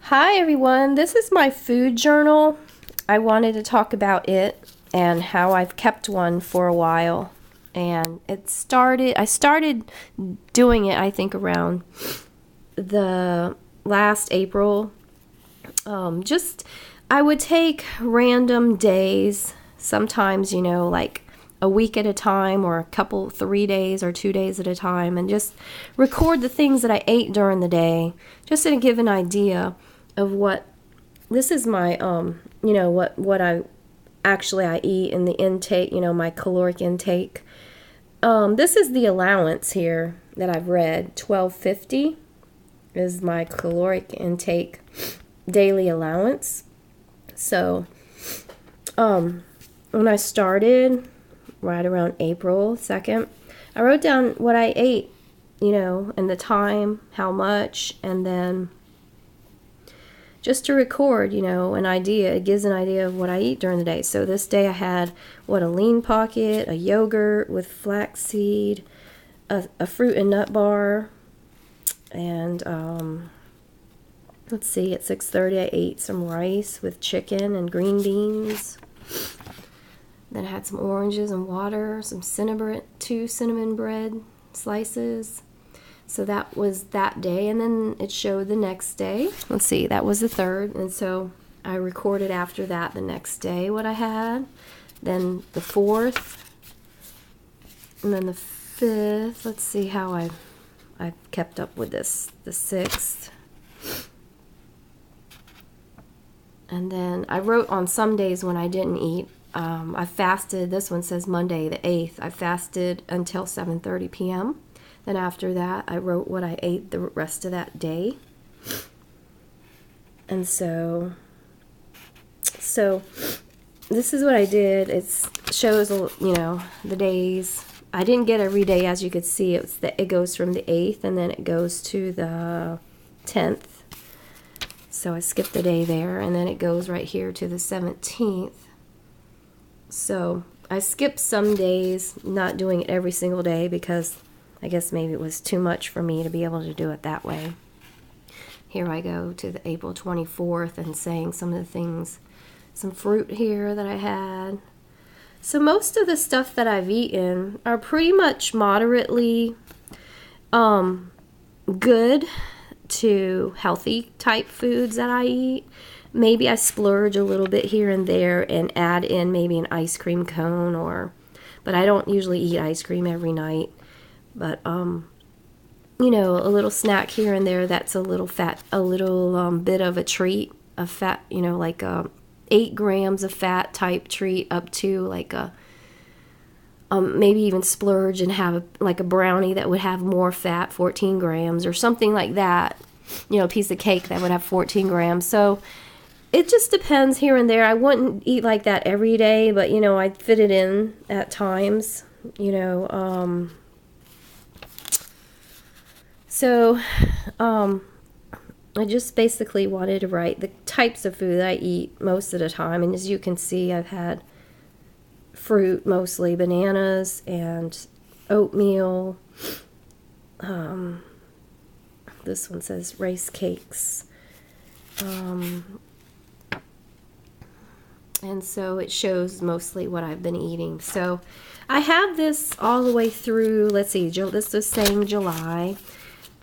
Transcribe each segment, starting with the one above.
Hi everyone, this is my food journal. I wanted to talk about it and how I've kept one for a while. And I started doing it, I think, around the last April. I would take random days, sometimes, like a week at a time or 3 days or 2 days at a time, and just record the things that I ate during the day, just to give an idea of what this is my what I eat in the intake, my caloric intake. This is the allowance here that I've read. 1250 is my caloric intake daily allowance. So when I started right around April 2nd, I wrote down what I ate, and the time, how much, and then just to record, an idea. It gives an idea of what I eat during the day. So this day I had, a lean pocket, a yogurt with flaxseed, a fruit and nut bar, and let's see, at 6:30 I ate some rice with chicken and green beans. Then I had some oranges and water, two cinnamon bread slices. So that was that day, and then it showed the next day. Let's see, that was the 3rd, and so I recorded after that the next day what I had. Then the 4th, and then the 5th. Let's see how I kept up with this. The 6th. And then I wrote on some days when I didn't eat. I fasted. This one says Monday the 8th. I fasted until 7:30 p.m. Then after that, I wrote what I ate the rest of that day. And so this is what I did. It shows, the days. I didn't get every day, as you could see. It goes from the 8th, and then it goes to the 10th. So I skipped the day there, and then it goes right here to the 17th. So I skipped some days, not doing it every single day, because I guess maybe it was too much for me to be able to do it that way. Here I go to the April 24th and saying some of the things, some fruit here that I had. So most of the stuff that I've eaten are pretty much moderately good to healthy type foods that I eat. Maybe I splurge a little bit here and there and add in maybe an ice cream cone, but I don't usually eat ice cream every night. But, a little snack here and there that's a little bit of a treat, a fat, like 8 grams of fat type treat, up to like maybe even splurge and have a brownie that would have more fat, 14 grams or something like that, a piece of cake that would have 14 grams. So it just depends here and there. I wouldn't eat like that every day, but, I'd fit it in at times, So, I just basically wanted to write the types of food that I eat most of the time. And as you can see, I've had fruit, mostly bananas and oatmeal. This one says rice cakes. And so it shows mostly what I've been eating. So I have this all the way through, let's see, this is saying July.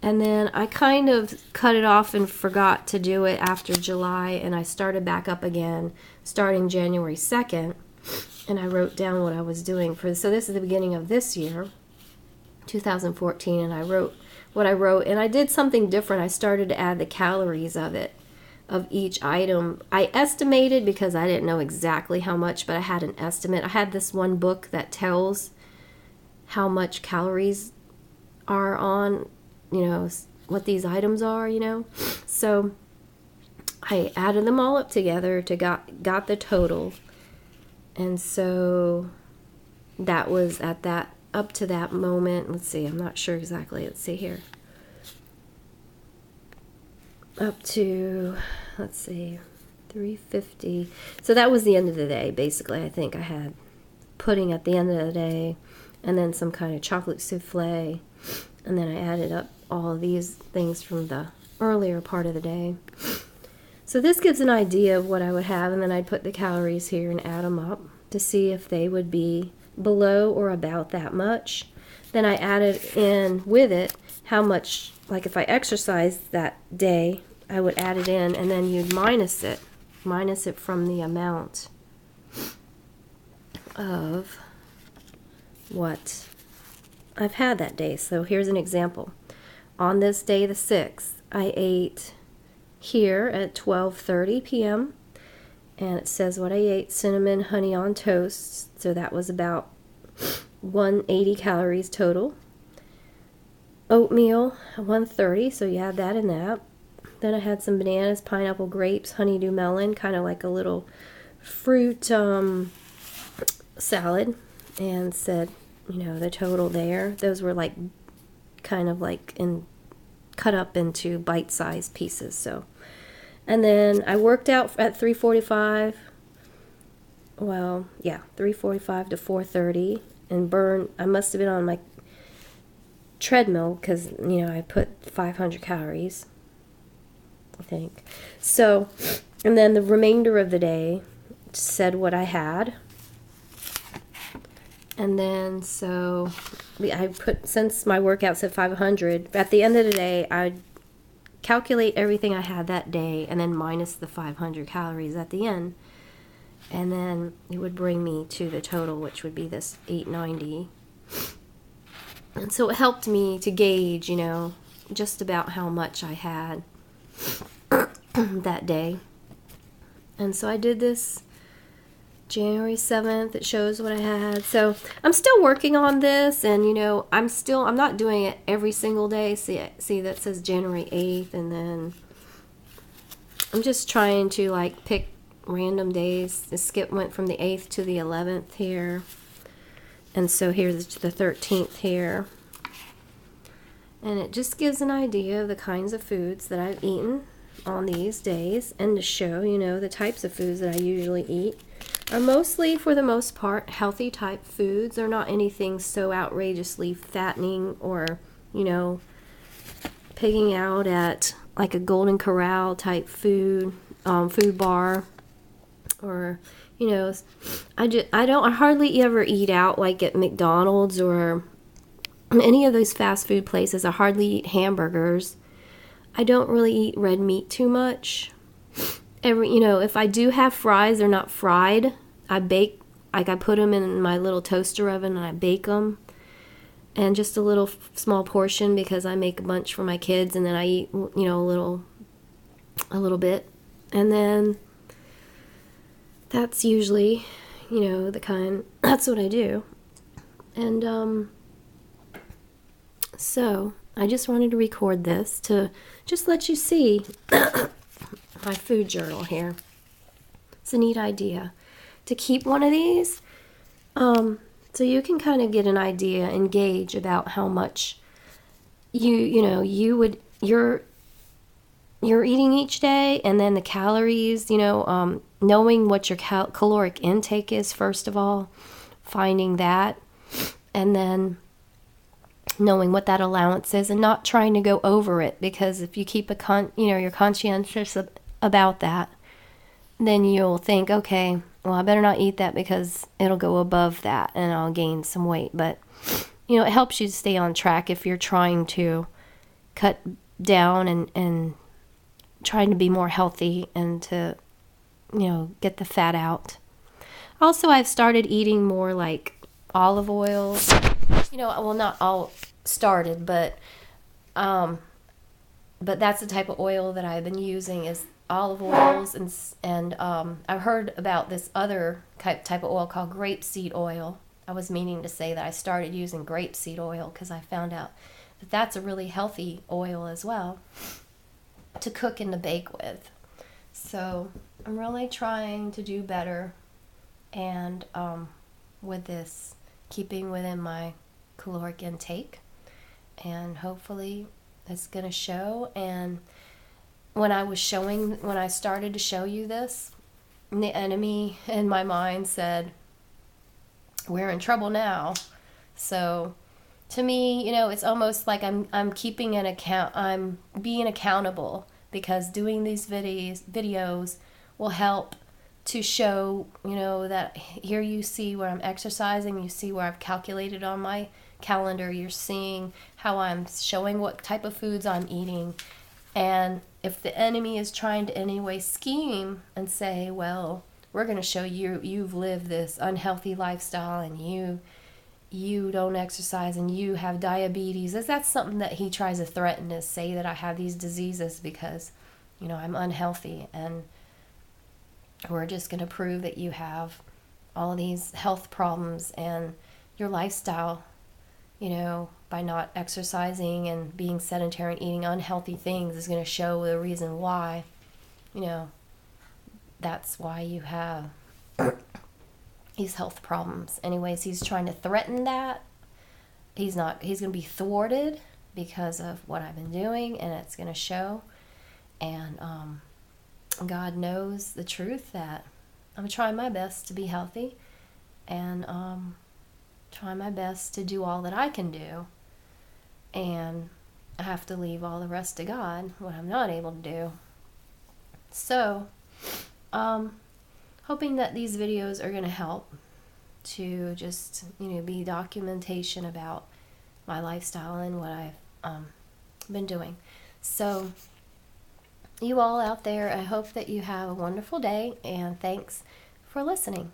And then I kind of cut it off and forgot to do it after July, and I started back up again starting January 2nd, and I wrote down what I was doing so this is the beginning of this year, 2014, and I wrote what I wrote, and I did something different. I started to add the calories of each item. I estimated because I didn't know exactly how much, but I had an estimate. I had this one book that tells how much calories are on what these items are, So I added them all up together to got the total. And so that was up to that moment. Let's see, I'm not sure exactly. Let's see here. Up to, 350. So that was the end of the day, basically. I think I had pudding at the end of the day, and then some kind of chocolate souffle, and then I added up all of these things from the earlier part of the day. So this gives an idea of what I would have, and then I'd put the calories here and add them up to see if they would be below or about that much. Then I added in with it how much, like if I exercised that day, I would add it in, and then you'd minus it from the amount of what I've had that day. So here's an example. On this day, the 6th, I ate here at 12:30 p.m. and it says what I ate: cinnamon honey on toast. So that was about 180 calories total. Oatmeal 130, so you add that in that. Then I had some bananas, pineapple, grapes, honeydew melon, kind of like a little fruit salad, and said, the total there. Those were like kind of like cut up into bite-sized pieces. So, and then I worked out at 3:45. Well, yeah, 3:45 to 4:30, and burned. I must have been on my treadmill because I put 500 calories, I think. So, and then the remainder of the day said what I had. And then so I put, since my workout's at 500, at the end of the day, I'd calculate everything I had that day and then minus the 500 calories at the end. And then it would bring me to the total, which would be this 890. And so it helped me to gauge, just about how much I had that day. And so I did this January 7th. It shows what I had. So I'm still working on this, and I'm not doing it every single day. See that says January 8th, and then I'm just trying to like pick random days. The skip went from the 8th to the 11th here. And so here's the 13th here. And it just gives an idea of the kinds of foods that I've eaten on these days, and to show, the types of foods that I usually eat are mostly, for the most part, healthy type foods. They're not anything so outrageously fattening or, pigging out at like a Golden Corral type food bar, or I hardly ever eat out like at McDonald's or any of those fast food places. I hardly eat hamburgers. I don't really eat red meat too much. If I do have fries, they're not fried. I bake, like I put them in my little toaster oven and I bake them. And just a little small portion because I make a bunch for my kids, and then I eat, a little bit. And then that's usually, that's what I do. And so I just wanted to record this to just let you see my food journal here. It's a neat idea to keep one of these, so you can kind of get an idea and gauge about how much you're eating each day, and then the calories, knowing what your caloric intake is first of all, finding that, and then knowing what that allowance is, and not trying to go over it, because if you keep you're conscientious about that, then you'll think, okay, well, I better not eat that because it'll go above that and I'll gain some weight. But it helps you to stay on track if you're trying to cut down and trying to be more healthy and to get the fat out. Also, I've started eating more like olive oil. Well, not all started, but that's the type of oil that I've been using, is olive oils, and I've heard about this other type of oil called grapeseed oil. I was meaning to say that I started using grapeseed oil because I found out that that's a really healthy oil as well to cook and to bake with. So I'm really trying to do better, and with this, keeping within my caloric intake, and hopefully it's going to show. And when I started to show you this, the enemy in my mind said, we're in trouble now. So to me, it's almost like I'm keeping an account. I'm being accountable because doing these videos will help to show, that here you see where I'm exercising, you see where I've calculated on my calendar, you're seeing how I'm showing what type of foods I'm eating. And if the enemy is trying to in any way scheme and say, well, we're going to show you've lived this unhealthy lifestyle and you don't exercise and you have diabetes, that's something that he tries to threaten, is say that I have these diseases because, I'm unhealthy, and we're just going to prove that you have all of these health problems and your lifestyle, by not exercising and being sedentary and eating unhealthy things is going to show the reason why, that's why you have these health problems. Anyways, he's trying to threaten that. He's going to be thwarted because of what I've been doing, and it's going to show. And God knows the truth that I'm trying my best to be healthy, and trying my best to do all that I can do. And I have to leave all the rest to God, what I'm not able to do. So, hoping that these videos are going to help to just, be documentation about my lifestyle and what I've been doing. So, you all out there, I hope that you have a wonderful day, and thanks for listening.